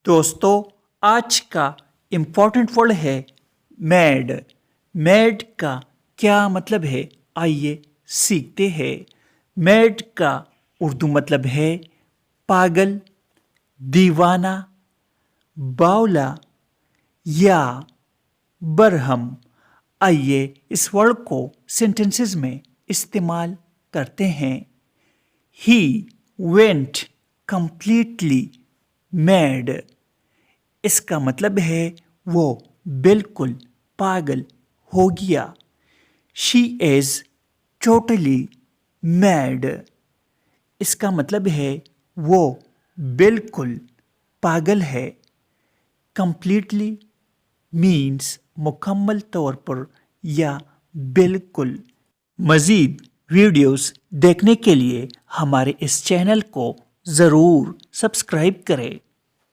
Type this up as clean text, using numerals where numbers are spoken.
दोस्तों आज का इम्पोर्टेंट वर्ड है मैड। मैड का क्या मतलब है, आइए सीखते हैं। मैड का उर्दू मतलब है पागल, दीवाना, बावला या बरहम। आइए इस वर्ड को सेंटेंसेस में इस्तेमाल करते हैं। He went completely mad। इसका मतलब है वो बिल्कुल पागल हो गया। She is totally mad। इसका मतलब है वो बिल्कुल पागल है। Completely means मुकम्मल तौर पर या बिल्कुल। मज़ीद वीडियोस देखने के लिए हमारे इस चैनल को ज़रूर सब्सक्राइब करें।